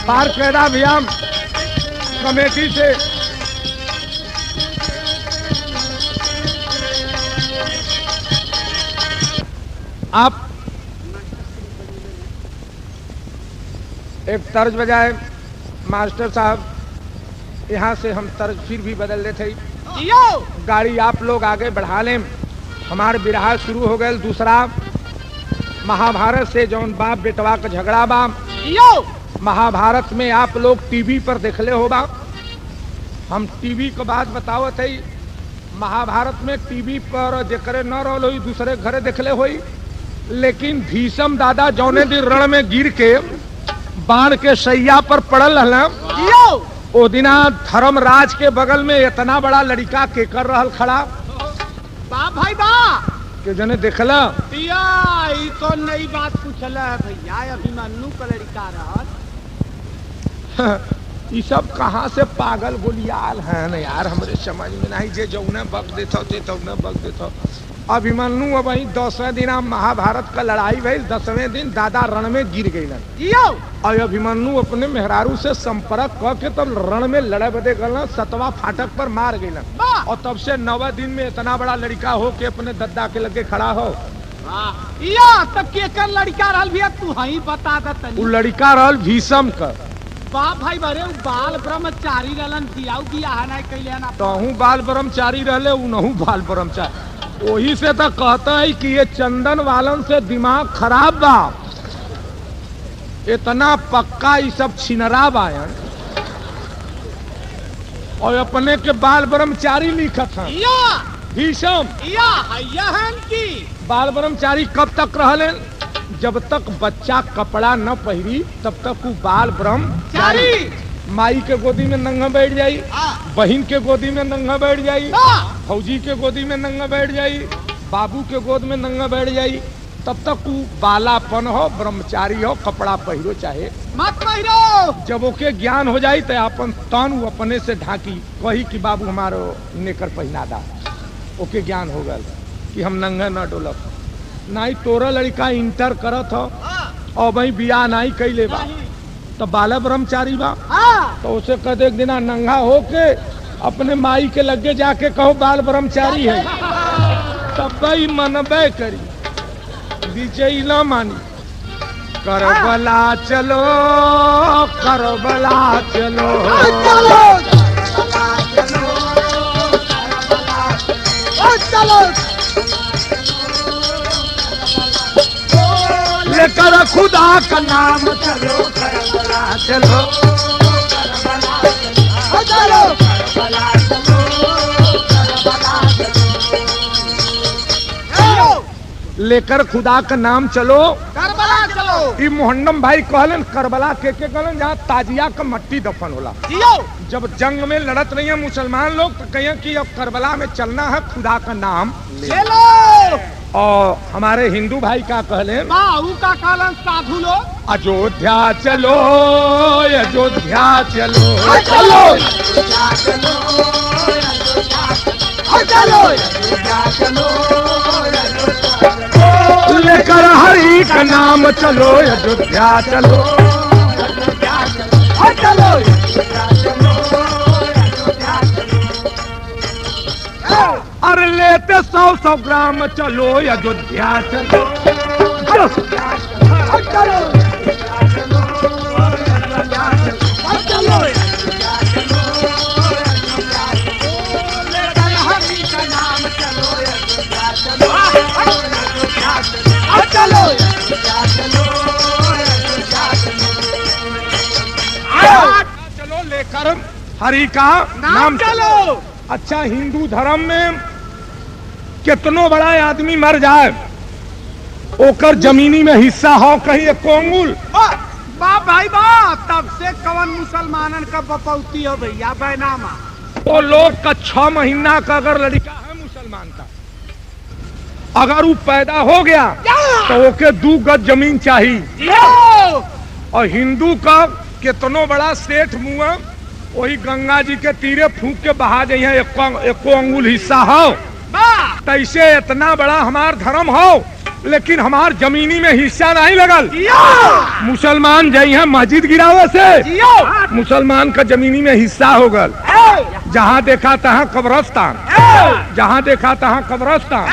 पार कैदा अभियान कमेटी से आप एक तर्ज बजाए मास्टर साहब, यहाँ से हम तर्ज फिर भी बदल देते। गाड़ी आप लोग आगे बढ़ा लें, हमारे बिरहा शुरू हो गए। दूसरा महाभारत से जौन बाप बेटवा का झगड़ा बा, महाभारत में आप लोग टीवी पर देखले होगा। हम टीवी के बात बताओ थे, महाभारत में टीवी पर जेकरे न रहल होई दूसरे घरे देखले होई, लेकिन भीष्म दादा जौने दिन रण में गिर के बाण के सैया पर पड़ल रहल, ओ दिना धर्मराज के बगल में इतना बड़ा लड़का के कर रहल खड़ा। बा भाई बा के जने देखला ई तो नई बात पूछला है भैया, अभिमन्यु का लड़का रहल। ये सब कहाँ से पागल गोलियाल हैं न यार, हमरे समझ में नहीं। जे जौने बक देता तौने बक देता। अभिमन्यु अब वही 10वें दिन महाभारत का लड़ाई भई, 10वें दिन दादा रण में गिर गई और अभिमन्यु अपने मेहरारू से संपर्क क के तब रण में लड़े बदे गल, 7वां फाटक पर मार गई और तब से 9वें दिन में इतना बड़ा लड़का हो के अपने दद्दा के लगे खड़ा हो। तब केकर लड़का रहल भैया तू हई बता दतनी। वो लड़का रहल भीष्म का। बाप भाई बरे बाल ब्रह्मचारी रहलन, बियाह बियाह नहीं कैले ना। तहु बाल ब्रह्मचारी रहले, उनहु बाल ब्रह्मचारी। वही से तो कहता है कि ये चंदन वालन से दिमाग खराब बा, इतना पक्का ये सब छिनरा बायन और अपने के बाल ब्रह्मचारी लिखत हैं। भीष्म की बाल ब्रह्मचारी कब तक रहले? जब तक बच्चा कपड़ा न पहरी तब तक वो बाल ब्रह्मचारी। माई के गोदी में नंगा बैठ जाई, बहन के गोदी में नंगा बैठ जाई, फौजी के गोदी में नंगा बैठ जाई, बाबू के गोद में नंगा बैठ जाई, तब तक वो बालापन हो, ब्रह्मचारी हो, कपड़ा पहिरो चाहे मत पहिरो। जब ओके ज्ञान हो जाई तो अपन तन वो अपने से ढाकी कही कि बाबू हमारो नेकर पहना दा। ओके ज्ञान हो गल कि हम नंगा न डोलब। नहीं तोरा लड़का इंटर करत हो और भाई बियाह नहीं कैले बा तो बाला ब्रह्मचारी बा, तो उसे कह दे एक दिना नंगा हो के अपने माई के लगे जाके कहो बाल ब्रह्मचारी है, तब भाई मनबे करी, बीचे न मानी। करबला चलो करबला चलो लेकर खुदा का नाम चलो करबला चलो चलो करबला चलो लेकर खुदा का नाम चलो करबला चलो। ई मोहन्नम भाई कहलन करबला के कहलन जहाँ ताजिया का मट्टी दफन होला। जब जंग में लड़त नहीं है मुसलमान लोग तो कहें कि अब करबला में चलना है, खुदा का नाम ले लो। और हमारे हिंदू भाई का कहले का कहलन साधु लोग अयोध्या चलो अयोध्या चलो चलो लेकर हरि का नाम चलो अयोध्या चलो चलो। अरे लेते 100 ग्राम चलो अयोध्या चलो चलो चलो लेकर हरि का नाम चलो। अच्छा हिंदू धर्म में कितनो बड़ा आदमी मर जाए ओकर जमीनी में हिस्सा हो कहीं एक अंगुल। बाप भाई बाप तब से कवन मुसलमानन का बपौती हो भैया बैनामा। तो लोग का 6 महीना का अगर लड़का है मुसलमान का, अगर वो पैदा हो गया तो ओके 2 गज जमीन चाहिए। और हिंदू का कितनो बड़ा सेठ मुआ वही गंगा जी के तीरे फूंक के बहा जाइए, एको अंगुल हिस्सा हो। तैसे इतना बड़ा हमार धर्म हो लेकिन हमार जमीनी में हिस्सा नहीं लगल। मुसलमान जई हैं मस्जिद गिरावे से, मुसलमान का जमीनी में हिस्सा हो गल। जहाँ देखा तहाँ कब्रस्तान, जहाँ देखा तहाँ कब्रस्तान।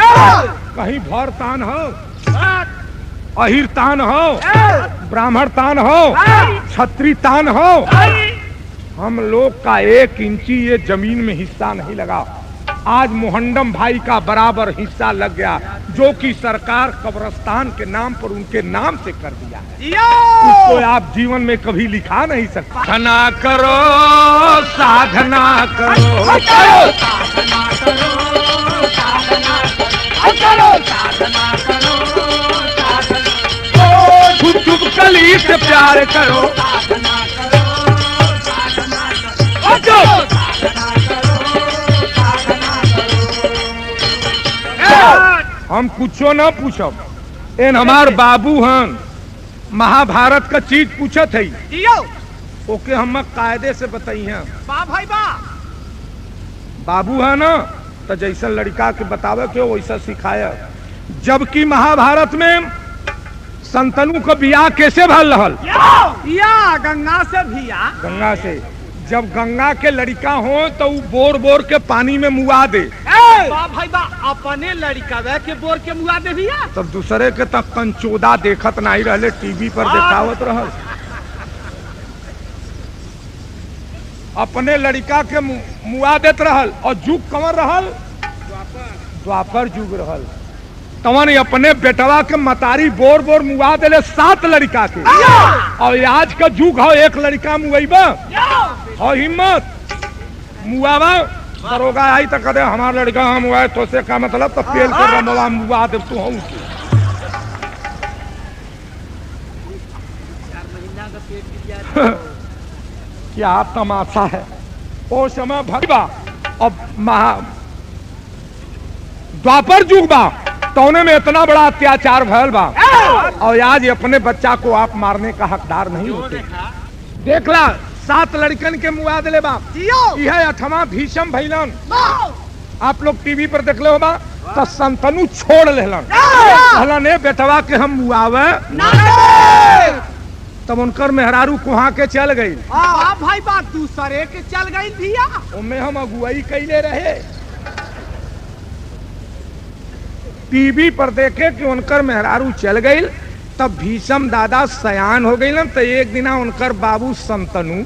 कहीं भौर तान हो, अहिर तान हो, ब्राह्मण तान हो, छत्री तान हो, हम लोग का 1 इंची ये जमीन में हिस्सा नहीं लगा। आज मोहंडम भाई का बराबर हिस्सा लग गया, जो कि सरकार कब्रस्तान के नाम पर उनके नाम से कर दिया है। उसको आप जीवन में कभी लिखा नहीं सकते। साधना करो, साधना करो, साधना करो, साधना करो, छुप छुप कली से प्यार करो, हम कुछो ना पूछब। इन हमार बाबू हन महाभारत का चीज पूछत है, ओके हम कायदे से बताई हैं। भाई बा बाबू है ना, तो जैसा लड़का के बतावे के वैसा सिखाया। जबकि महाभारत में संतनु का बियाह कैसे भल रहल? या गंगा से भिया, गंगा से। जब गंगा के लड़का हो तो वो बोर बोर के पानी में मुआ दे। भाई बा अपने लड़का वे के बोर के मुआ दे भैया, तब दूसरे के तक कंचोदा देखत नहीं रहले, टीवी पर देखावत रहल। अपने लड़का के मुआ देत रहल। और जुग कमर रहल, द्वापर जुग रहल। तवन अपने बेटवा के मतारी बोर बोर मुआ देले 7 लड़का के। और आज का जुग हो, 1 लड़का मुआईबा और हिम्मत मुआवा। दरोगा आई तो कदे हमार लड़का हम हुआ है, तो से का मतलब? तो पेल कर रमवा मुआ दे तू हूं। क्या तमाशा है। ओ समय भगवा अब द्वापर जुग बा, तौने में इतना बड़ा अत्याचार भयल बा। और आज अपने बच्चा को आप मारने का हकदार नहीं होते। देख ला 7 लड़कन के मुआ दिले बा। यह 8वां भीषम भैलन। आप लोग टीवी पर देख ले हो बा, तो संतनु छोड़ लेलन, कहलन ए बेटवा के हम मुआवे। तब उनकर मेहरारू कुहा के चल गई। भाई बात दूसरे के चल गई भैया, उनमें हम अगुवाई कैले रहे। टीवी पर देखे कि उनकर मेहरारू चल गई, तब भीषम दादा सयान हो गई। तो एक दिना उनकर बाबू संतनु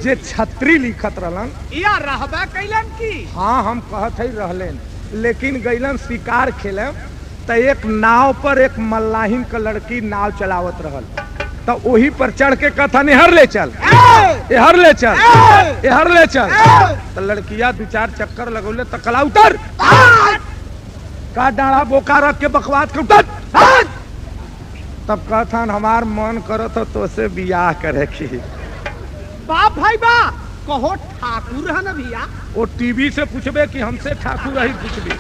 जे छत्री लिखत रहलन, या रहबा कैलन की। हाँ हम कहत है रहलन, लेकिन गईलन शिकार खेले। तो एक नाव पर एक मल्लाहिन का लड़की नाव चलावत रहल। तो वही पर चढ़ के कथा निहर ले चल, एहर ले चल, एहर ले चल। तो लड़किया 2-4 चक्कर लगौले, तकला उतर, का डाढ़ा बोका रख के बकवास के उतर। तब कहथन हमार मन करत तो से बियाह करे की। बाप भाई बा कहो ठाकुर है ना भैया। वो टीवी से पूछबे कि हमसे ठाकुर ही पूछबे।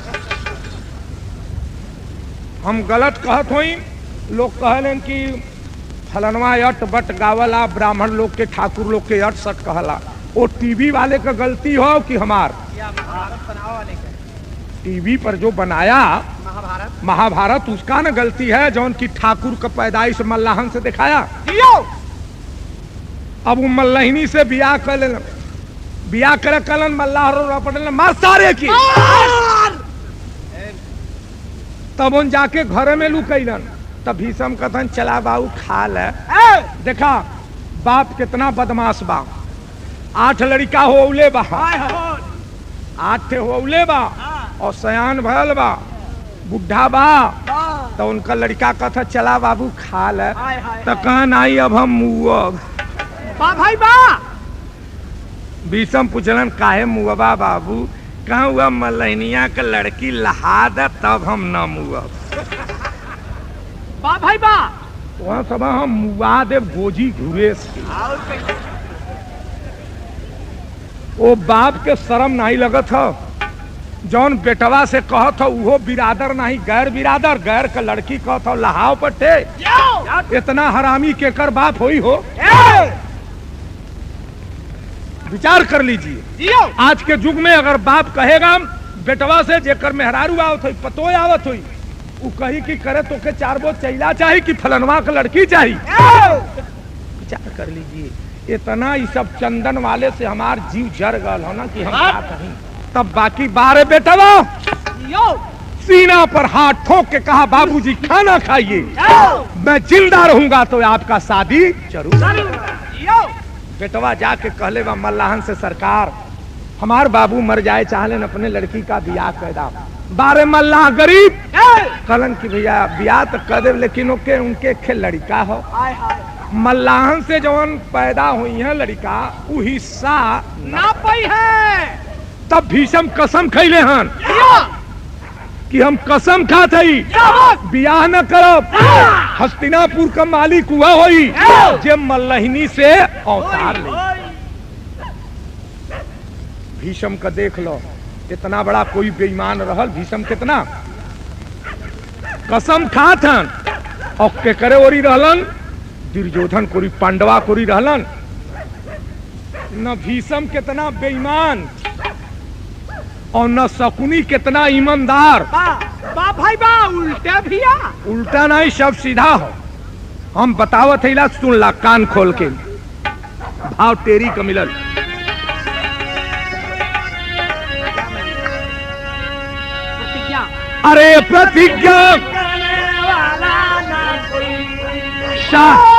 हम गलत कहत होई। लोग कहलन कि फलनवा अट बट गावला, ब्राह्मण लोग के ठाकुर लोग के अट सट कहला। वो टीवी वाले का गलती हो कि हमार? टीवी पर जो बनाया महाभारत उसका ना गलती है, जौन की ठाकुर का पैदाइश मल्लाहन से दिखाया। अब वो मल्लाहिनी से बियाह कर ले, बियाह करे कलन मल्लाह पटेल मार सारे की। तब उन जाके घर में लुकैलन। तब भीषम कथन चला बाबू खा ले। देखा बाप कितना बदमाश बा। 8 लड़का होले बा, 8 होले बा और सयान भयल बा, बुढ़ा बा। तो उनका लड़का कथा चला बाबू खा ले। तो कहन आई अब हम मुअब। भाई बा भीषम पूछलन काहे मुअबा बाबू? कहा हुआ मल्लनिया का लड़की लहा दे तब हम न मुअब। भाई बा वहाँ सब हम मुआ दे गोजी घुरेस की। वो बाप के शर्म नहीं लगत हो, जौन बेटवा से कहत हो वो बिरादर नहीं गैर बिरादर, गैर का लड़की कहत हो लहाव पट्टे। इतना हरामी केकर बाप होई हो? विचार कर लीजिए। आज के युग में अगर बाप कहेगा बेटवा से जेकर मेहरारू आवत हुई, पतोय आवत हुई, उ कही कि करे तो के 4 गो चैला चाहिए कि फलनवा का लड़की चाहिए। विचार कर लीजिए, इतना ये सब चंदन वाले से हमार जीव जर गल हो ना कि हम क्या कहीं। तब बाकी बारे बेटवा सीना पर हाथ ठोक के कहा, बाबूजी खाना खाइए, मैं जिंदा रहूंगा तो आपका शादी जरूर। बेटवा जाके कहले बा मल्लाहन से, सरकार हमार बाबू मर जाए चाहले अपने लड़की का बियाह कैदा। बारे मल्लाह गरीब कहलन कि भैया बियाह तो कर दे, लेकिन ओके उनके खे लड़का हो। मल्लाहन से जवन पैदा हुई है लड़का उ हिस्सा ना पाई है। तब भीषम कसम खैले हन कि हम कसम खात हई बियाह न करब, हस्तिनापुर का मालिक हुआ होई जे मल्लहिनी से अवतार ले। भीषम का देख लो, इतना बड़ा कोई बेईमान रहल। भीषम कितना कसम खात हन और के करे ओरी रहलन, दुर्योधन कोरी पांडवा कोरी रहलन। न भीषम कितना बेईमान और न शकुनी कितना ईमानदार। बा भाई बा उल्टे भैया, उल्टा नहीं सब सीधा हो। हम बतावत है, सुन ला कान खोल के, भाव तेरी का मिलल। अरे प्रतिज्ञा शाह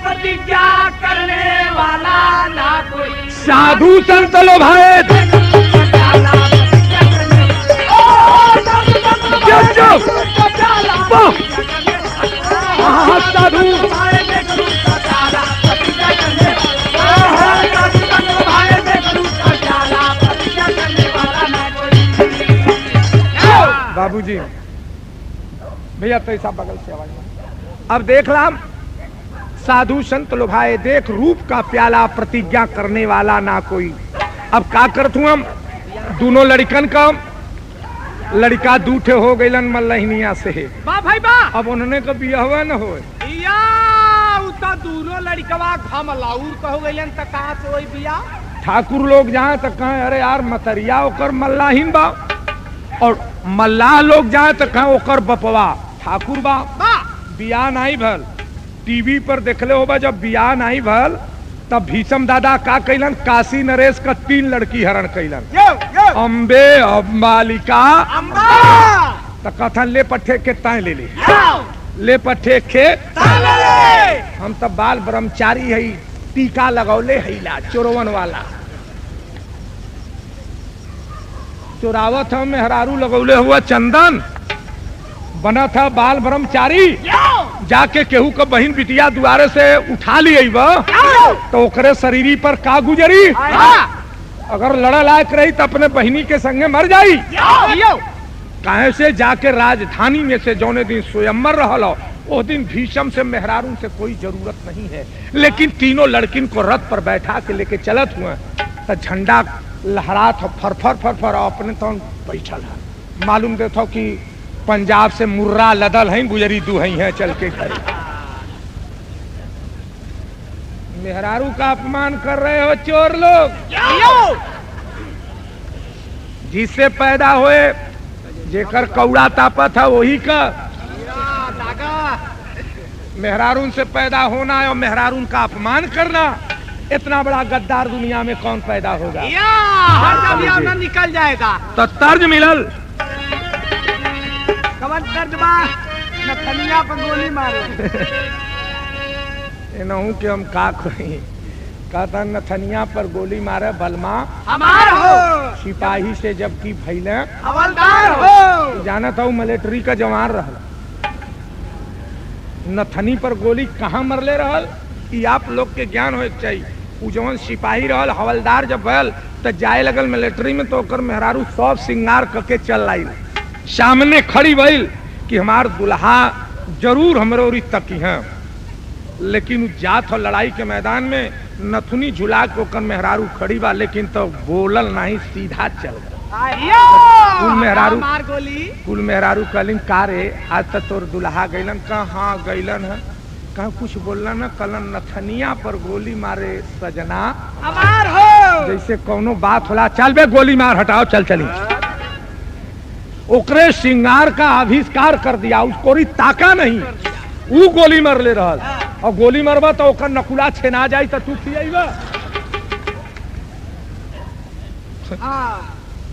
प्रतिज्ञा करने वाला ना कोई, साधु संत लो भाई साधु बाबूजी भैया तो ऐसा बगल से आवाज। अब देख ला, साधु संत लोभाए देख रूप का प्याला, प्रतिज्ञा करने वाला ना कोई। अब का करत हूँ हम, दोनों लड़कन का लड़का दूठे हो गईलन मल्लहिनिया से। बा भाई बा अब उन्होंने कभी यह न हो दोनों लड़कवा घमलाउर कहो गईलन त कहां से होई बिया। ठाकुर लोग जाए तो कहें अरे यार मतरिया ओकर मल्लाहिन बा, और मल्लाह लोग जाए तो कहें ओकर बपवा ठाकुर बा। बिया नहीं भल, टीवी पर देखले होगा जब बियाह नहीं भल तब भीषम दादा का कैलन, काशी नरेश का 3 लड़की हरण कैलन। अम्बे अम्बालिका तो कथन ले पट्टे के तय ले ले पट्टे के हम तब बाल ब्रह्मचारी है, टीका लगौले हैला चोरवन वाला चोरावत हम मेहरारू लगौले हुआ चंदन बना था बाल ब्रह्मचारी। जाके केहू का बहन बिटिया दुआरे से उठा ली तो ओकरे शरीरी पर का गुजरी, अगर लड़ा लायक रही तो अपने बहनी के संगे मर जाई। काहे से जाके राजधानी में से जौने दिन स्वयंवर रहल उस दिन भीषम से मेहरारू से कोई जरूरत नहीं है, लेकिन तीनों लड़किन को रथ पर बैठा के लेके चलत हुए तो झंडा लहरात फरफर फरफर अपने तो बैठल है। मालूम देता कि पंजाब से मुर्रा लदल है, गुजरी दुहई है चल के घर। मेहरारू का अपमान कर रहे हो चोर लोग। जिससे पैदा हुए जेकर कौड़ा तापत है वही का मेहरारून से पैदा होना है और मेहरारून का अपमान करना। इतना बड़ा गद्दार दुनिया में कौन पैदा होगा। ना निकल जाएगा तो तर्ज मिलल कवन तर्ज बा, नथनिया पर गोली मारे नहू के हम का कही, कहता नथनिया पर गोली मारे बलमा हमार हो, सिपाही से जबकि भैले हवलदार हो। जाना था मिलिट्री का जवान रहल, नथनी पर गोली कहाँ मरले रहल ये आप लोग के ज्ञान हो चाहिए। उ जवन सिपाही रहल हवलदार जब भयल तो जाए लगल मिलिट्री में तो ओकर मेहरारू सब सिंगार करके चल आई, सामने खड़ी भइल कि हमार दुल्हा जरूर हमरो ओरी तकी है, लेकिन जात हो लड़ाई के मैदान में नथुनी झुला के ओकर मेहरारू खड़ी बा, लेकिन तो बोलल नहीं सीधा चल कुल मेहरारू कहलिन का रे आज तक तोर दुल्हा गैलन, कहाँ गैलन है कहा कुछ बोलना ना, कलन नथनिया पर गोली मारे सजना हमार हो। जैसे कौनो बात होला, चल बे गोली मार, हटाओ, चल चली। ओकरे श्रृंगार का आविष्कार कर दिया, उसको ताका नहीं, वो गोली मार ले रहल। और गोली मरबा तो ओकर नकुला छेना जाई तो तू खियाइबा।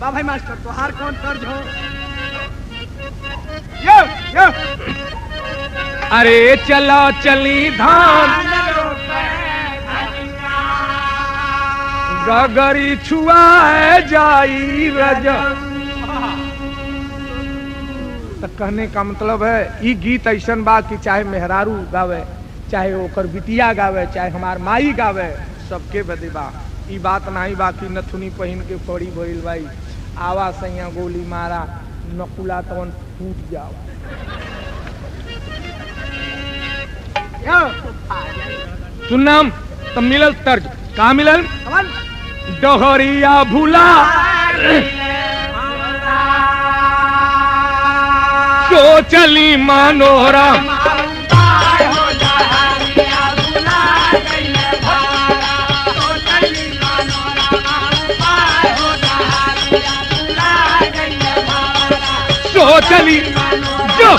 बा भाई मास्टर तोहार कौन कर्ज हो? यो यो अरे चलो चली धान गगरी छुआ जाई रज। तो कहने का मतलब है ई गीत ऐसन बा कि चाहे मेहरारू गावे, चाहे ओकर बिटिया गावे, चाहे हमार माई गावे, सबके बदे बा। ई बात नहीं बा कि नथुनी पहन के पड़ी भइल भाई, आवा सैया गोली मारा, नकुला तवन फूट जाओ। सुनम तो मिलल तर्ज का मिलल, डोहरिया भूला तो चली मनोरा। तो चली जो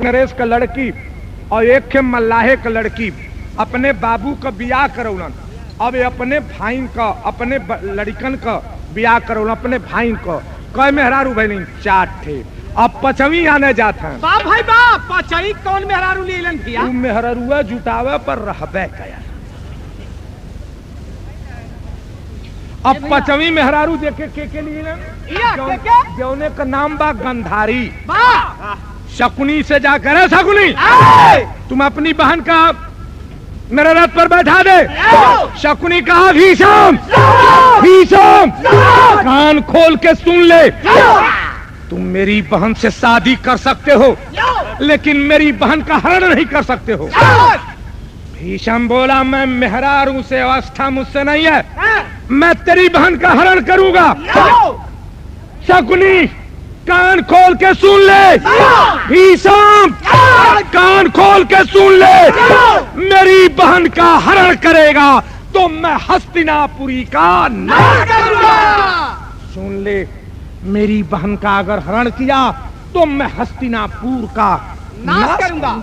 नरेश का लड़की और एक के मल्लाहे का लड़की अपने बाबू का बियाह करौलन। अब अपने भाई का, अपने लड़कन का बियाह करौलन, अपने भाई का। कई मेहरारू बहनी 4 थे। अब 5वीं आने जाते हैं। बाप भाई बाप 5वीं कौन मेहरारू लीलन किया? तू मेहरारुआ जुटावे पर रहबे कया। अब 5वीं मेहरारू देखे के लिए जौने का नाम बा गंधारी। शकुनी से जाकर है, शकुनी तुम अपनी बहन का मेरे रथ पर बैठा दे। शकुनी कहा भीषम, भीषम कान खोल के सुन ले, तुम मेरी बहन से शादी कर सकते हो लेकिन मेरी बहन का हरण नहीं कर सकते हो। भीषम बोला मैं मेहरारू से अवस्था मुझसे नहीं है, मैं तेरी बहन का हरण करूंगा। शकुनी कान खोल के सुन ले, भीषम कान खोल के सुन ले, मेरी बहन का हरण करेगा तो मैं हस्तिनापुरी का नाश करूंगा। सुन ले, मेरी बहन का अगर हरण किया तो मैं हस्तिनापुर का नाश करूंगा।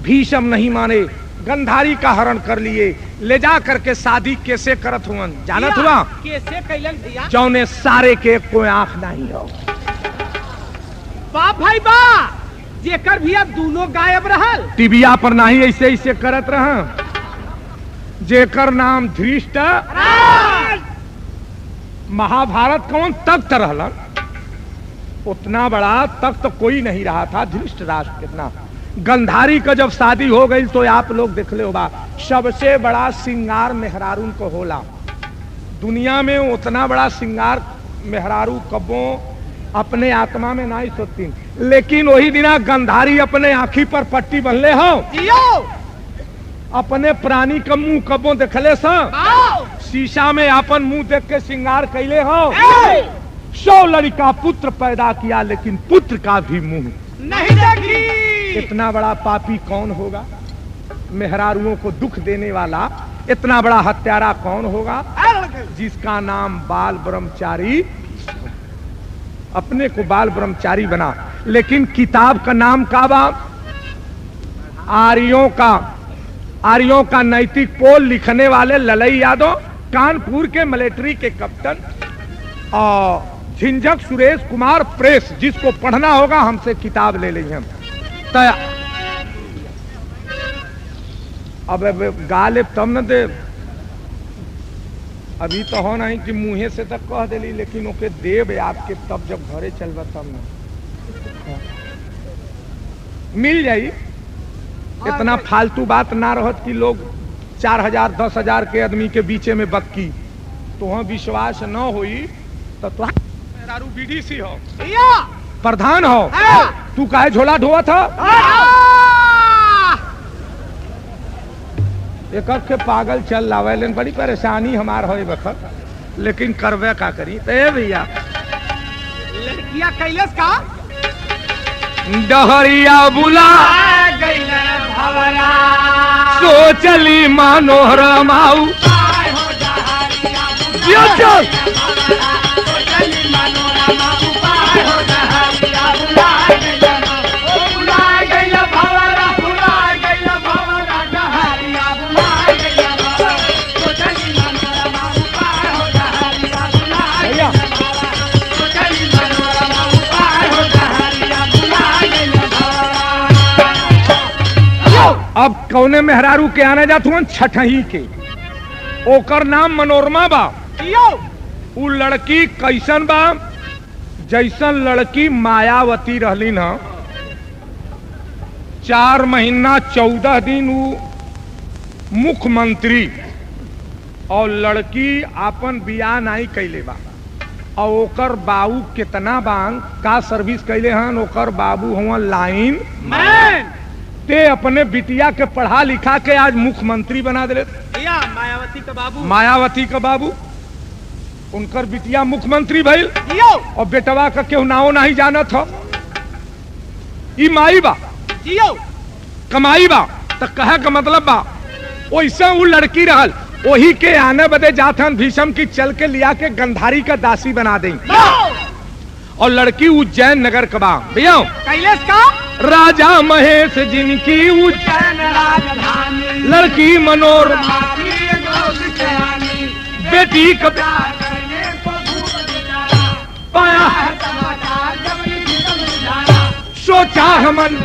भीषम नहीं माने, गंधारी का हरण कर लिए, ले जा करके शादी कैसे करत हुआ जानत हुआ? कैसे कैलन भैया? जौने सारे के कोई आंख नहीं हो। बाप भाई बा जेकर भी अब दोनों गायब रहल, टिबिया पर नहीं ऐसे ऐसे करत रहा। जेकर नाम धृष्ट, महाभारत कौन तख्त रहलन, उतना बड़ा तख्त तो कोई नहीं रहा था धृष्ट राष्ट्र कितना। गंधारी का जब शादी हो गई तो आप लोग देख ले होगा, सबसे बड़ा श्रृंगार मेहरारू को होला। दुनिया में उतना बड़ा श्रृंगार मेहरारू कबो अपने आत्मा में नहीं सोचती। लेकिन वही दिना गंधारी अपने आँखी पर पट्टी बंधले हो, अपने प्राणी का मुंह कबो देखले शीशा में अपन मुंह देख के श्रृंगार कैले हो। 100 लड़का पुत्र पैदा किया लेकिन पुत्र का भी मुंह नहीं देखी। इतना बड़ा पापी कौन होगा? मेहरारुओं को दुख देने वाला इतना बड़ा हत्यारा कौन होगा? जिसका नाम बाल ब्रह्मचारी, अपने को बाल ब्रह्मचारी बना। लेकिन किताब का नाम का बा? आर्यों का नैतिक पोल लिखने वाले ललई यादव, कानपुर के मिलिट्री के कैप्टन और झिंझक सुरेश कुमार प्रेस। जिसको पढ़ना होगा हमसे किताब ले लेंगे हम। अब गाले तब न दे अभी तो हो नहीं कि मुँहे से तक कह दिली, लेकिन ओके देव आपके तब जब घरे चलबा तब ना मिल जाई। इतना फालतू बात ना रहत कि लोग 4000 10,000 के आदमी के बीचे में बक्की तो वहाँ विश्वास न होई तो मेहरारू बीडीसी हो प्रधान हो, तू काहे झोला ढोआ था? एक के पागल चल लावे, लेकिन बड़ी परेशानी हमार हो बखत, लेकिन करवे का करी। तो भैया लड़किया कैलस का डहरिया बुला सोचली मनोहर माऊ चल अब कौने मेहरारू के आने जात हुआ छठही के, ओकर नाम मनोरमा बा। उ लड़की कैसन बा? जैसन लड़की मायावती रहली न, 4 महीना 14 दिन उ मुख्यमंत्री और लड़की आपन बियाह नहीं कैले बा। और ओकर बाबू कितना बांग का सर्विस कैले हन, ओकर बाबू हुआ लाइन मैन। ते अपने बिटिया के पढ़ा लिखा के आज मुख्यमंत्री बना दे। मायावती का बाबू उनकर बिटिया मुख्यमंत्री भइल और बेटवा का केहू नाओ नहीं जानत हो। ई माई बा कमाई बा, तो कहे का मतलब बा वैसे वो लड़की रहल, वही के आने बदे जाथन भीषम की चल के लिया के गंधारी का दासी बना दें। और लड़की उज्जैन नगर का बा भैया कैलेश का राजा महेश जिनकी उज्जैन राजधानी, लड़की मनोरमा बेटी का पाया सोचा हमन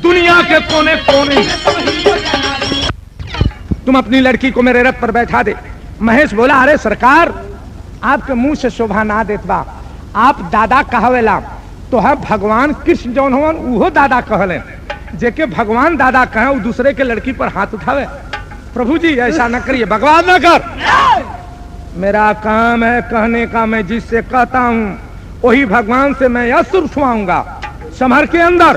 दुनिया के कोने कोने। तुम अपनी लड़की को मेरे रथ पर बैठा दे। महेश बोला अरे सरकार आपके मुंह से शोभा ना देत बा, आप दादा कहवेला तो है भगवान कृष्ण जौन हवन उहो दादा कहले, जेके भगवान दादा कहे वो दूसरे के लड़की पर हाथ उठावे। प्रभु जी ऐसा न करिए, बकवास न कर। मेरा काम है कहने का, मैं जिससे कहता हूँ वही भगवान से मैं असुर छुआऊंगा। समर के अंदर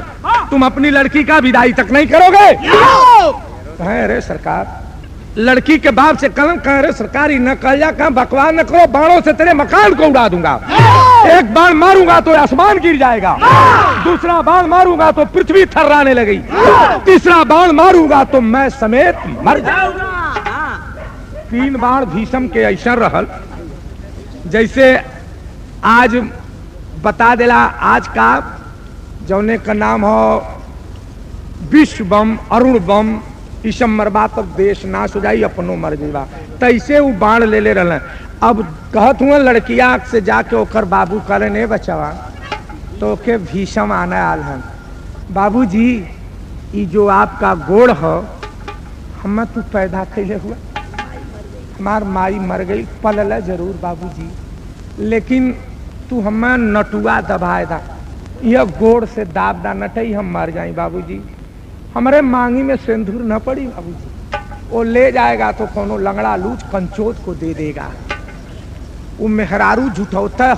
तुम अपनी लड़की का विदाई तक नहीं करोगे। कहे अरे सरकार, लड़की के बाप से कलम कह रहे सरकारी न कह जा, कहा बकवास न करो, बाणों से तेरे मकान को उड़ा दूंगा। एक बाण मारूंगा तो आसमान गिर जाएगा, दूसरा बाण मारूंगा तो पृथ्वी थर्राने लगेगी, तीसरा बाण मारूंगा तो मैं समेत मर जाऊंगा। 3 बाण भीषम के ऐसा रहल जैसे आज बता देला। आज का जौने का नाम हो विश्व बम, अरुण बम, ईसम मरबा तब देश नाश हो जाई, अपनो मर जाइबा। तैसे वो बाण ले ले रहल। अब कहत हुआ लड़किया से जाके ओकर बाबू करे ने बचवा तो के भीषम आने आल हन। बाबूजी ये जो आपका गोड़ हो हम तू पैदा कैले हुआ, हमार माई मर गई, पलला जरूर बाबूजी, लेकिन तू हमें नटुआ दबाए दा, यह गोड़ से दाब दा नटई हम मर जाई बाबूजी। हमारे मांगी में सिंदूर न पड़ी बाबूजी, वो ले जाएगा तो कोनो लंगड़ा लूच कंचोत को दे देगा। वो मेहरारू झूठौता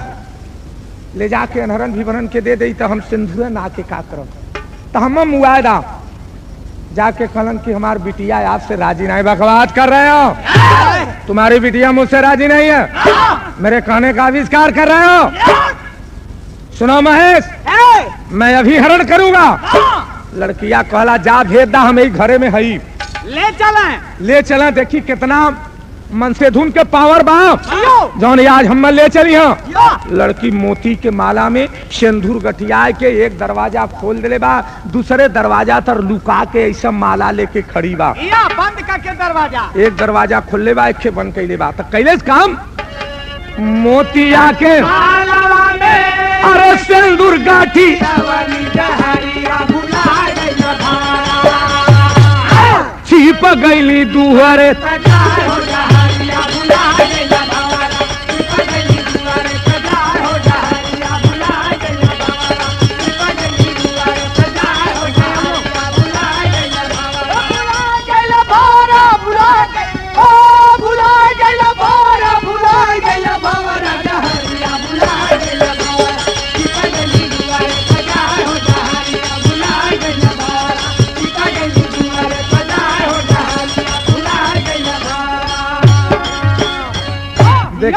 ले जाके अनहरन विवरण के दे दे तो हम सिंदूर ना के का करब। तो हम मुआदा जाके कहलन कि हमारी बिटिया आपसे राजी नहीं। बकवास कर रहे हो, तुम्हारी बिटिया मुझसे राजी नहीं है, मेरे कहने का आविष्कार कर रहे हो। सुनो महेश, मैं अभी हरण करूंगा। लड़किया कहला जा भेद दा, हम घरे में हई, ले चला। देखी कितना मन से धुन के पावर बाप जौन आज हम ले चली हाँ। लड़की मोती के माला में सिंदूर गठिया के एक दरवाजा खोल दे बा, दूसरे दरवाजा तर लुका के ऐसा माला लेके खड़ी बा। बंद करके दरवाजा, एक दरवाजा खोले बा, एक बंद कैले बा। तो कैले काम मोतिया के अरे सिंदूर गाठी छिप गईली दुहरे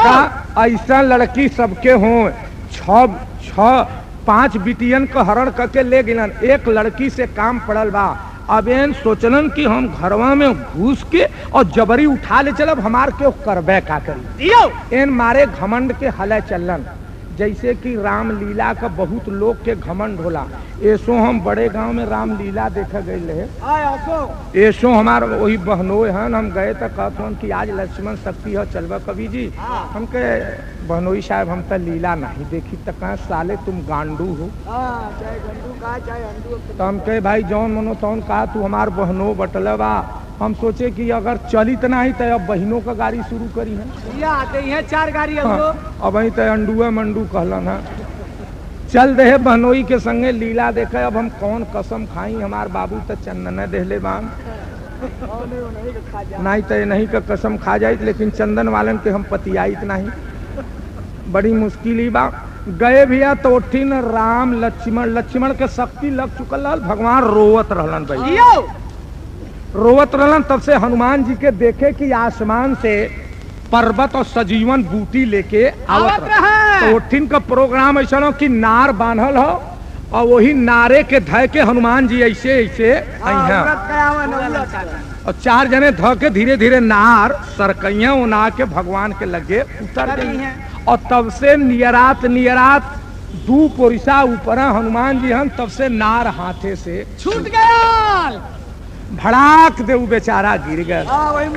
का ऐसा लड़की सबके हों। 5 बिटियन को हरण करके ले गिलन, एक लड़की से काम पड़ल बा। अब एन सोचलन कि हम घरवा में घुस के और जबरी उठा ले चलब, हमार के करबे का करी। एन मारे घमंड के हले चलन, जैसे कि रामलीला का बहुत लोग के घमंड होला। ऐसो हम बड़े गांव में रामलीला देखा गई रहे। ऐसो हमार वही बहनोई हन, हम गए तो कहते हन कि आज लक्ष्मण शक्ति हो, चलबा कवि जी। हमके बहनोई साहब हम तो लीला नहीं देखी, तो कहा साले तुम गांडू हो। तो हम कहे भाई जौन मनो तौन कहा, तू हमार बहनों बटलबा। हम सोचे कि अगर चली तो नहीं तो अब बहनों का गाड़ी शुरू करी है। आते हैं 4 गाड़ी। हाँ, अब वही तो अंडुआ मंडू कहलन है। चल रहे बहनोई के संगे लीला देखे। अब हम कौन कसम खाई, हमार बाबू तो चंदन देहले बान, नहीं तो नहीं का कसम खा जाइत, लेकिन चंदन वालन के हम पतियाइत नहीं। बड़ी मुश्किल ही बा। गए भैया तो न राम लक्ष्मण के शक्ति लग चुकल रहल, भगवान रोवत रहलन भाई, रोवत रहलन। तब से हनुमान जी के देखे कि आसमान से पर्वत और सजीवन बूटी लेके आवत रहे। तो ओठिन का प्रोग्राम ऐसा हो कि नार बांधल हो, और वही नारे के धय के हनुमान जी ऐसे ऐसे और 4 जने ध के धीरे धीरे नार सरकैया उना के भगवान के लगे उतर गई हैं। और तब से नियरात 2 पोरिसा ऊपर हनुमान जी हम, तब से नार हाथे से छूट गया। भड़ाक दे बेचारा गिर गया। वही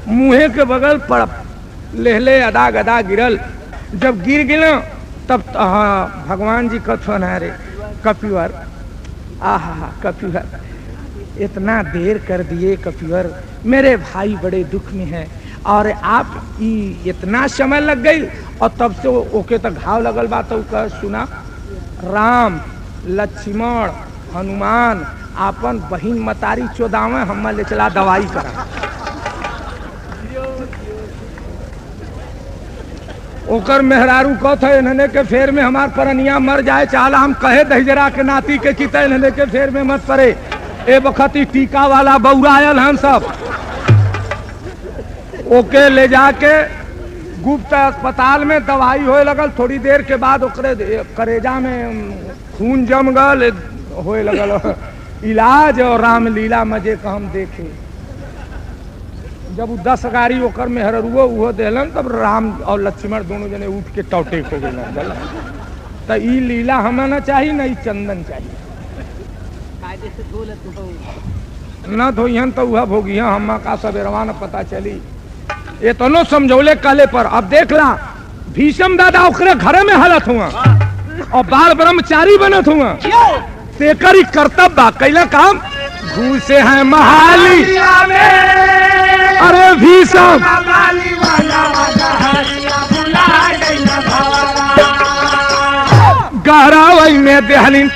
मुहे के बगल पर लेहले अदा गदा गिरल। जब गिर गिला तब भगवान जी कथन है रे कपिवर, आहा कपिवर इतना देर कर दिए कपिवर, मेरे भाई बड़े दुख में है और आप इतना समय लग गई। और तब से ओके तो घाव लगल बा। तो कह सुना, राम लक्ष्मण हनुमान आपन बहिन मतारी चोदावे, हम ले चला दवाई करा। ओकर मेहरारू कहत है इन्हने के फेर में हमार परनिया मर जाए, चाहला हम कहे दहिजरा के नाती के किता इन्हने के फेर में मत पड़े। ए वक्त टीका वाला बौरा आयल हम सब। ओके ले जाके गुप्त अस्पताल में दवाई होए लगल। थोड़ी देर के बाद ओकरे करेजा में खून जम गल, होए लगल इलाज। और रामलीला मजे का हम देखे। जब 10 गाड़ी ओकर में हररुओ उहो देलन, तब राम और लक्ष्मण दोनों जने उठ के टौटे हो गए। तो ई लीला हमें न चाहिए, न चंदन चाहिए। न धोइहन तो वह भोगिया हम का सवेरवा न पता चली। ये तो नो समझौले काले पर। अब देख ला, भीषम दादा ओकरे घरे में हालत हुआ और बाल ब्रह्मचारी बनत हुआ। तेकरी कर्तव्य बा कैला काम घूसे हैं महाली। अरे भीषम गहरावई में देहलीन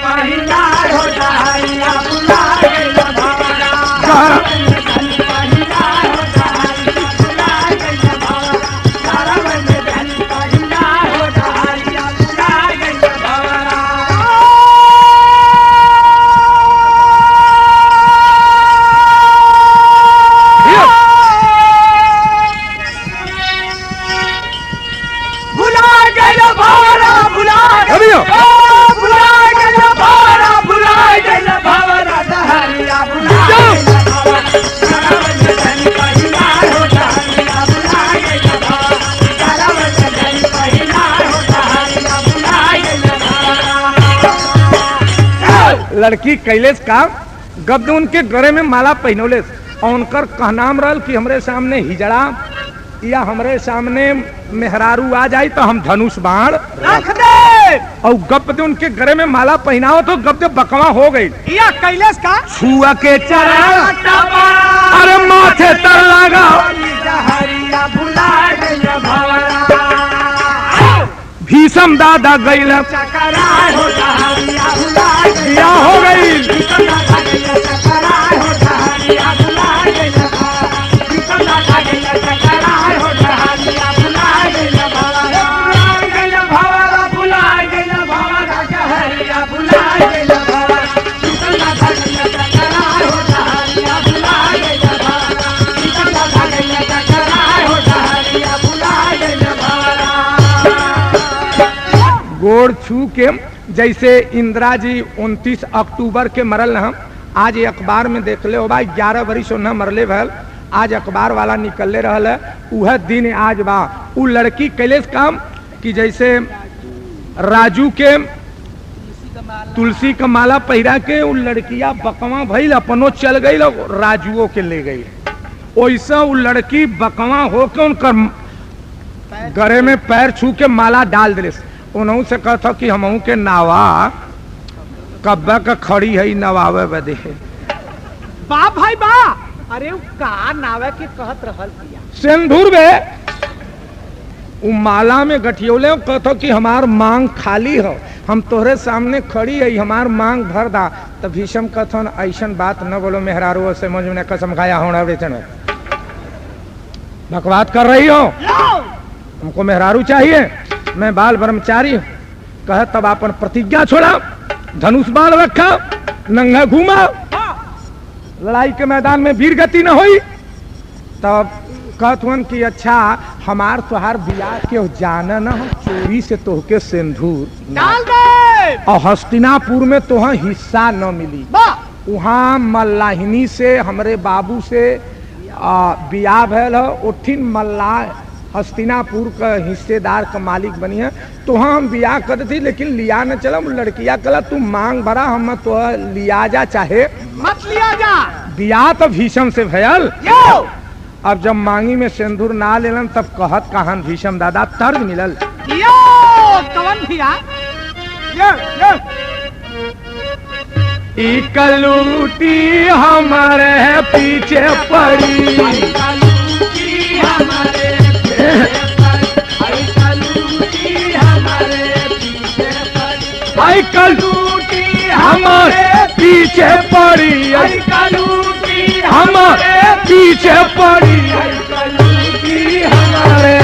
लड़की कैलेस काम गब्द उनके गले में माला पहनोलेस। और उनकर कहनाम रहल कि हमरे सामने हिजड़ा या हमरे सामने मेहरारू आ जाए तो हम धनुष बाण रख दे। और गब्द उनके गले में माला पहनाओ तो गब्द बकवा हो गई। या कैलेस का छुआ के चरा अरे माथे तर लगा भीषम दादा गई दिया हो गई। गोड़ छू के, जैसे इंदिरा जी 29 अक्टूबर के मरल हम, आज ये अखबार में देख ले हो भाई 11 वर्ष उन्हें मरले भल, आज अखबार वाला निकलले रहल है, वह दिन आज बा। उ लड़की कैले काम कि जैसे राजू के तुलसी का माला पहिरा के उ लड़किया बकवा भइल अपनो चल गई, राजुओ के ले गई। वैसा उ लड़की बकवा होके उनकर गरे में पैर छू के माला डाल दिले। उन्हों से कहता कि हमहू के नावा कब्बा का खड़ी है नवावे बदे। बा भाई बा, अरे उ का नावे के कहत रहल पिया सिंदूर में उ माला में गठियोले कहता कि हमार मांग खाली हो, हम तोहरे सामने खड़ी है, हमार मांग भर दा। तो भीषम कथन ऐसन बात न बोलो मेहरारू से मुझ में कसम खाया होना बेचन बकवास कर रही हो, हमको मेहरारू चाहिए, मैं बाल ब्रह्मचारी कह तब अपन प्रतिज्ञा छोड़ा, धनुष बाण रखा, नंगा घूमा, लड़ाई के मैदान में वीर गति न हुई। तब कहतवन कि अच्छा हमार तुहार बियाह के जाना न हो, चोरी से तोहके सिंदूर डाल दे और हस्तिनापुर में तोह हिस्सा न मिली। वहाँ मल्लाहिनी से हमरे बाबू से बियाह भैल हो, उठिन मल्लाह हस्तिनापुर का हिस्सेदार का मालिक बनी है, तो हम बियाह कर थी लेकिन लिया न चला। लड़किया कला तू मांग भरा, हम तो लिया जा चाहे मत लिया जा। बियाह तो भीषम से भयल। अब जब मांगी में सिंदूर ना लेलन तब कहत कहान भीषम दादा तर्ज मिलल। यो कवन भैया इकलूटी हमारे पीछे पड़ी, आई कलूटी हमारे पीछे पड़ी, आई कलूटी हमारे पीछे पड़ी, आई कलूटी हमारे,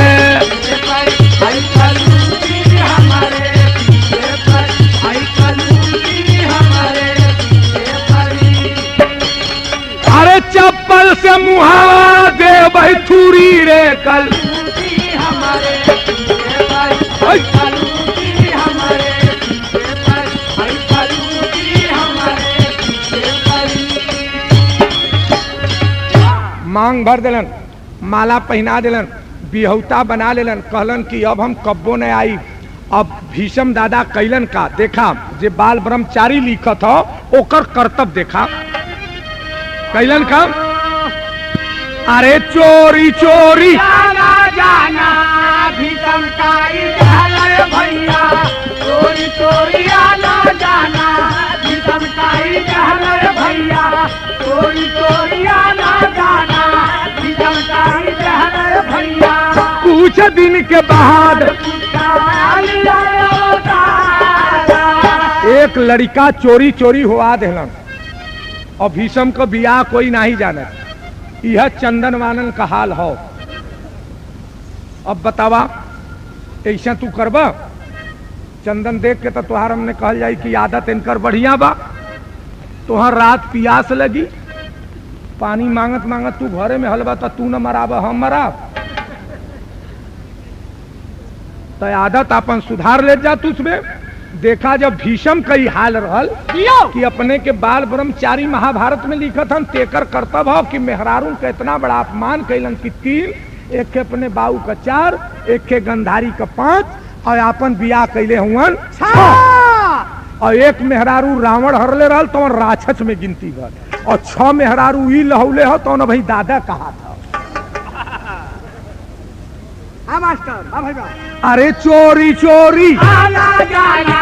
आई कलूटी हमारे पीछे पड़ी, आई कलूटी हमारे पीछे पड़ी। अरे चप्पल से मुहा दे भाई थूरी रे कलूटी हमारे पीछे पड़ी, कलूटी हमारे मांग भर दिलन, माला पहना दिलन, बिहौता बना लेलन, कहलन कि अब हम कब्बो न आई। अब भीषम दादा कैलन का देखा, जे बाल ब्रह्मचारी लिखत हो ओकर कर्तव्य देखा, कैलन का अरे चोरी चोरी जाना जाना भीषम काई जाना भैया, चोरी चोरी आना जाना भीषम काई जाना भैया, चोरी चोरी आना जाना भीषम काई जाना भैया। कुछ दिन के बाद एक लड़का चोरी चोरी हुआ दिलन और भीषम को बियाह कोई नहीं जाने, यह चंदन वानन का हाल हो। अब बतावा ऐसा तू करबा, चंदन देख के तो तुहार हमने कहल जाए कि आदत इनकर बढ़िया बा। तुहार रात पियास लगी, पानी मांगत मांगत तू घरे में हलबा तो तू न मराब हम मराब, तो आदत अपन सुधार ले जा तुझमें। देखा जब भीषम कई हाल रहल कि अपने के बाल ब्रह्मचारी महाभारत में लिखत हन, तेकर कर्तव्य हो कि मेहरारू का इतना बड़ा अपमान कैलन कि 3, एक के अपने बाऊ का 4, एक के गंधारी का 5 और अपन बियाह कैले हुआ 6 और एक मेहरारू रावण हरले रहल तो राक्षस में गिनती भर और 6 मेहरारू ई लहौले हो तो न भाई दादा कहा था। हाँ मास्टर, हाँ भाई अरे चोरी चोरी आना जाना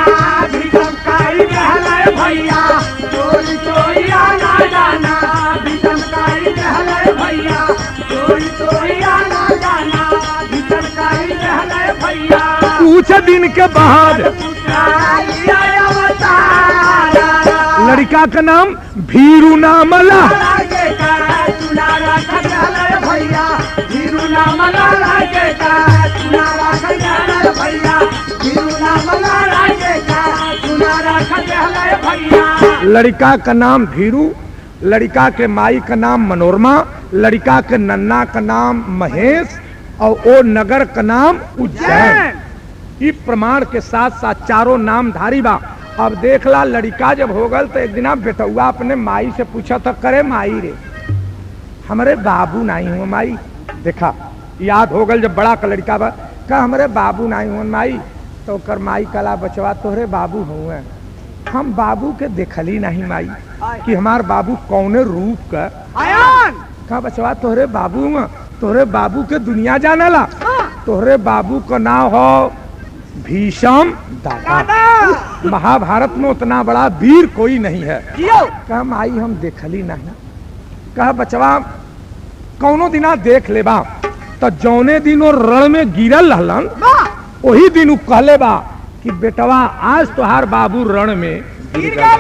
भीषम काई जाना भैया, चोरी चोरी आना जाना भीषम काई जाना भैया, चोरी चोरी आना जाना भीषम काई जाना भैया। कुछ दिन के बाद लड़का का नाम भीरू नामला, लड़का का नाम भीरू, लड़का के माई का नाम मनोरमा, लड़का के नन्ना का नाम महेश और ओ नगर का नाम उज्जैन। ई प्रमाण के साथ साथ चारों नामधारी बा। अब देखला लड़का जब हो गल तो एक दिन बेटुआ अपने माई से पूछा था, करे माई रे हमारे बाबू नहीं हुआ माई। देखा याद हो गल जब बड़ा का लड़का बा, का हमारे बाबू नहीं हुआ माई। तो कर माई कला बचवा तोहरे बाबू हुए, हम बाबू के देखली नहीं माई कि हमार बाबू कौने रूप का। का बचवा तोहरे बाबू में, तोहरे बाबू के दुनिया जानला। तोहरे बाबू का नाम हो भीष्म दादा। महाभारत में उतना बड़ा वीर कोई नहीं है। कहा माई हम देखली नहीं। कहा बचवा कौनो दिना देख लेबा। तो जौने दिन वो रण में गिरल रहलन वही दिन कहले बा कि बेटवा आज तोहार बाबू रण में गिर गए,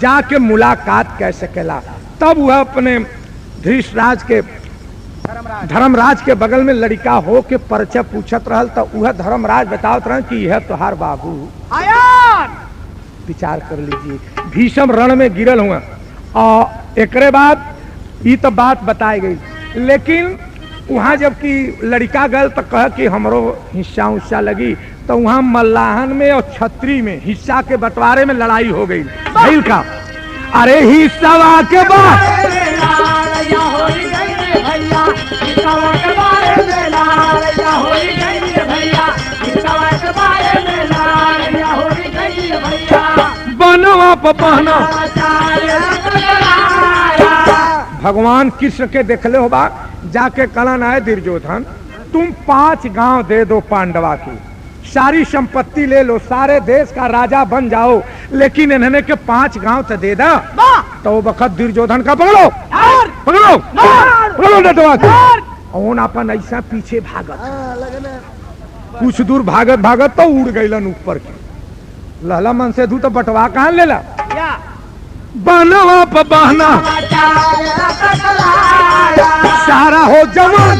जाके मुलाकात कर सकेला। तब वह अपने धृतराज के धर्मराज के बगल में लड़का हो के परिचय पूछत रहल। तो वह धर्मराज बतावत रहे कि यह तोहार बाबू। विचार कर लीजिए, भीष्म रण में गिरल हुआ और एकरे बाद ये तो बात बताई गई। लेकिन वहाँ जबकि लड़का गल तो कह कि हमरो हिस्सा उस्सा लगी। तो वहाँ मल्लाहन में और छत्री में हिस्सा के बंटवारे में लड़ाई हो गई। भइल का अरे हिस्सा के बाद बनवा पहना भगवान कृष्ण के देखले हो बा, जाके कलन आए दुर्योधन तुम 5 गांव दे दो पांडवा की, सारी संपत्ति ले लो, सारे देश का राजा बन जाओ, लेकिन इन्होंने के 5 गांव तो दे दा। तो वो वक्त दुर्योधन का पकड़ो पकड़ो पकड़ो नटवा के अपन ऐसा पीछे भागत। कुछ दूर भागत भागत तो उड़ गईलन ऊपर के। लहला मन से धू तो बटवा कहां लेला बनवा बहना सारा हो जवान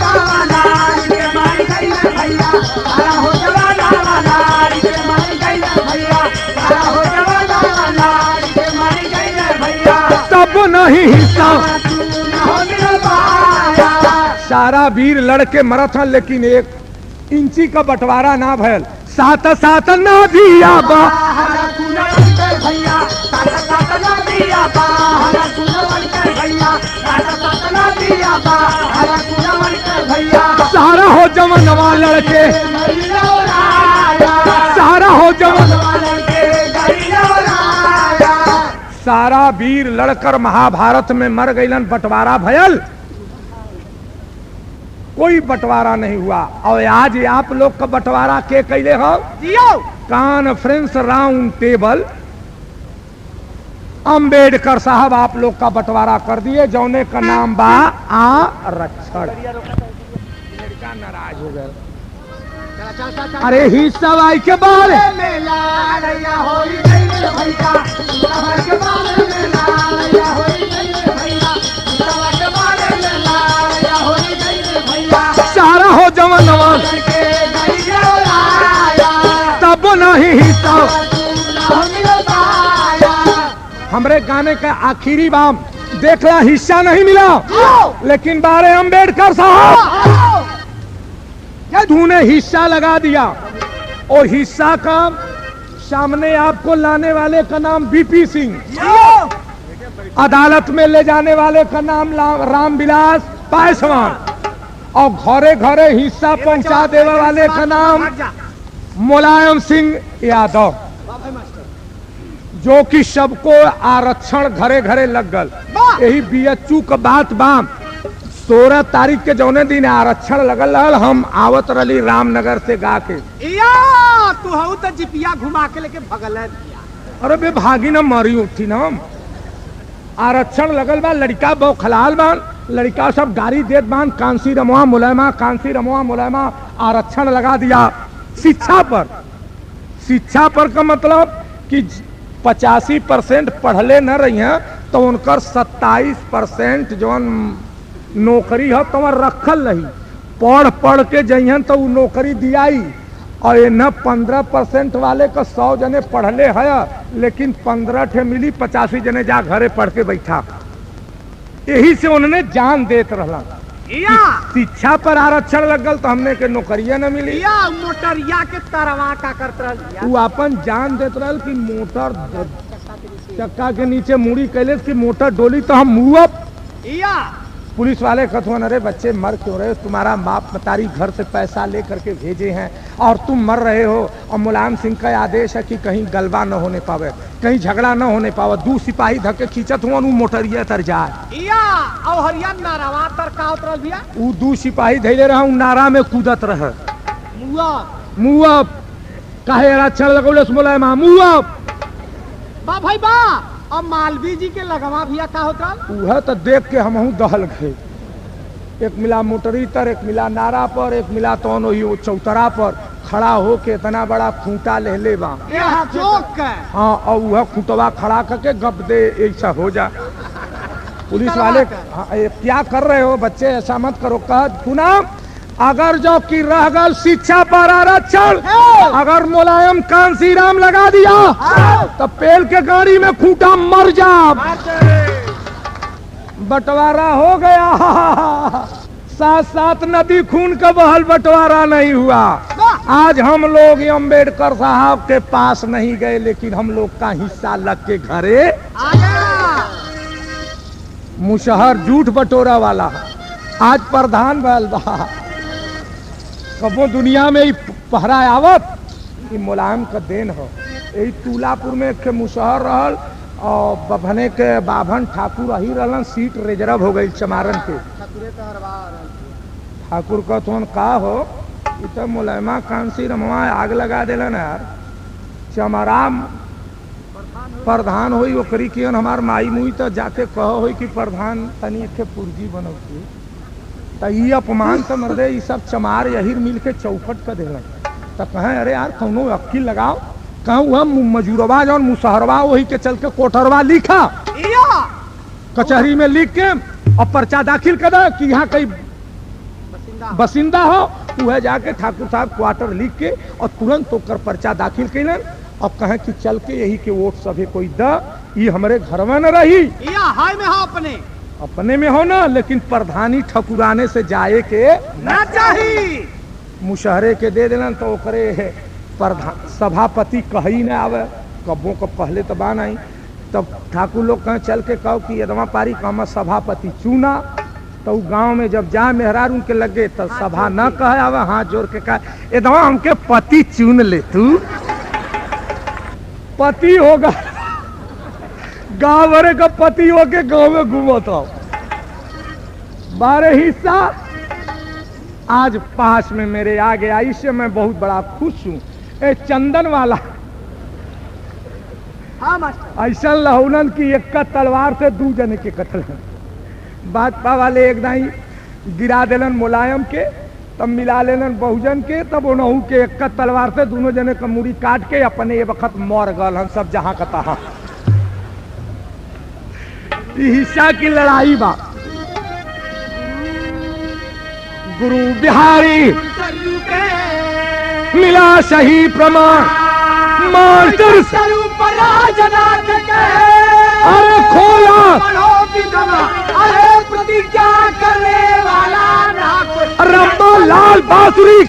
तब नहीं हिस्सा सारा वीर लड़के मरत है, लेकिन 1 इंची का बंटवारा ना भयल। सात सात ना दिया बा सारा हो जवानवा लड़के सारा हो जवान सारा वीर लड़कर महाभारत में मर गईलन। बंटवारा भयल, कोई बंटवारा नहीं हुआ। और आज आप लोग का बंटवारा के कैले हो कॉन्फ्रेंस राउंड टेबल अंबेडकर साहब आप लोग का बंटवारा कर दिए, जौने का नाम बा आरक्षण। लड़का नाराज हो गया। अरे हिस्सा आई के बारे सारा हो जवान तब नहीं हिस्सा। हमरे गाने का आखिरी बाम देखला हिस्सा नहीं मिला, लेकिन बारे अंबेडकर साहब तूने हिस्सा लगा दिया। और हिस्सा का सामने आपको लाने वाले का नाम बीपी सिंह, अदालत में ले जाने वाले का नाम रामविलास पासवान, और घरे घरे हिस्सा पहुंचा देने वाले का नाम मुलायम सिंह यादव, जो कि सबको आरक्षण घरे घरे लग गल। यही बीएचयू का बात बाम 16 तारीख के जौने दिन आरक्षण लगल रहल, हम आवत रही रामनगर से गा के तू तो जिपिया घुमा के लेके भगल है। अरे बे भागी न मारी उठी ना। आरक्षण लगल बा, लड़का बौखलाल बा, लड़का सब गाड़ी देत बान कांसी रमवा मुलायमा, कांसी रमवा मुलायमा। आरक्षण लगा दिया शिक्षा पर। शिक्षा पर का मतलब कि 85% पढ़ले न रही हैं, तो उनकर 27% जो नौकरी है तो रखल रही। पढ़ पढ़ के जइहन तो वो नौकरी दियाई। और ये न 15% वाले का 100 जने पढ़ले है, लेकिन 15 ठे मिली, 85 जने जा घरे पढ़ के बैठा। यही से उन्होंने जान देत रहला। या शिक्षा पर आरक्षण लगल तो हमने के नौकरिया न मिली। या मोटरिया के तरवा का करत रहल वो अपन जान देत रहल कि मोटर चक्का के नीचे मुड़ी कैले कि मोटर डोली तो हम मुँह। या पुलिस वाले कथुआ अरे बच्चे मर क्यों रहे हो, तुम्हारा बाप मतारी घर से पैसा ले करके भेजे हैं और तुम मर रहे हो। और मुलायम सिंह का आदेश है कि कहीं गलबा न होने पावे, कहीं झगड़ा न होने पावे। 2 सिपाही धक्के खींचत हुआ मोटरिया तर जाए। या और हरिया नारावा तर का उतरल भैया। वो 2 सिपाही धैले रहा नारा में कूदत रहे। मुआ काहे अच्छा लगौले मुलायम मुआ बा भाई बा। और मालवी जी के लगवा भैया का होता वह तो देख के हम दहल गए। एक मिला मोटरी तर, एक मिला नारा पर, एक मिला तो वो चौतरा पर खड़ा हो के इतना बड़ा खूंटा ले बा। हाँ और वह खूंटवा खड़ा करके गप दे ऐसा हो जा। पुलिस वाले क्या कर रहे हो बच्चे, ऐसा मत करो। कह सुना अगर जो कि रह गल शिक्षा पर आरक्षण, अगर मुलायम कांसीराम लगा दिया तो पेल के गाड़ी में खूंटा मर जा। बंटवारा हो गया। साथ साथ नदी खून का बहल बंटवारा नहीं हुआ। आज हम लोग अम्बेडकर साहब के पास नहीं गए लेकिन हम लोग का हिस्सा लग के घरे मुशहर झूठ बटोरा वाला आज प्रधान बल बा। कबो दुनिया में पहरा आवत कि मुलायम का देन हो। यही तुलापुर में एक मुशहर रहल और बभने के बाभन ठाकुर रही रहलन, सीट रिजर्व हो गई चमारन के। ठाकुर कहथन का हो तो मुलायमा कांसी रमवा आग लगा दिलन यार। चमाराम प्रधान होई ओकरी कियन हमार माई मुई तो जाके कहो होई कि प्रधान तनी एक पुर्जी बनौती तो ये अपमान तो मर्दे ये सब चमार यही मिल के चौखट कर देलन। तो कहें अरे यार कौनो अक्ल लगाओ। कहूँ वह मजूरवा जौन मुसहरवा वही के चल के कोठरवा लिखा कचहरी में लिख के और पर्चा दाखिल कर दे कि यहाँ कहीं बसिंदा हो। वह जाके ठाकुर साहब क्वार्टर लिख के और तुरंत होकर पर्चा दाखिल कैलन और कहें कि चल के यही के वोट सभी कोई द ये हमारे घर में न रही हाय में हो अपने में हो ना, लेकिन प्रधानी ठकुराने से जाए के ना चाहिए। मुशहरे के दे देलन तो ओकरे प्रधान सभापति कही न आवे। कब्बों को पहले तो बान आई तब ठाकुर लोग कहें चल के कहो कि यदवा पारी का सभापति चुना। तो गांव में जब जा मेहरार उनके लगे तो सभा न कहे आवे, हाथ जोड़ के कहे यदवा हमके पति चुन ले। तू पति होगा गाँव भरे का पति होके गाँव में घूमता 12 हिस्सा आज 5 में मेरे आ गया। इससे मैं बहुत बड़ा खुश हूँ। चंदन वाला ऐसा लहुनन की एक का तलवार से 2 जने के कत्ल है। भाजपा वाले एक दाई गिरा देलन मुलायम के, तब मिला लेलन बहुजन के, तब उन्हों के एक का तलवार से दोनों जने का मुड़ी काट के अपने ये वक्त मर गल हम सब जहां का तहां। हिस्सा की लड़ाई बा। गुरु बिहारी मिला सही प्रमाण मास्टर अरे खोला अरे प्रतिज्ञा करने वाला रब्बा लाल बांसुरी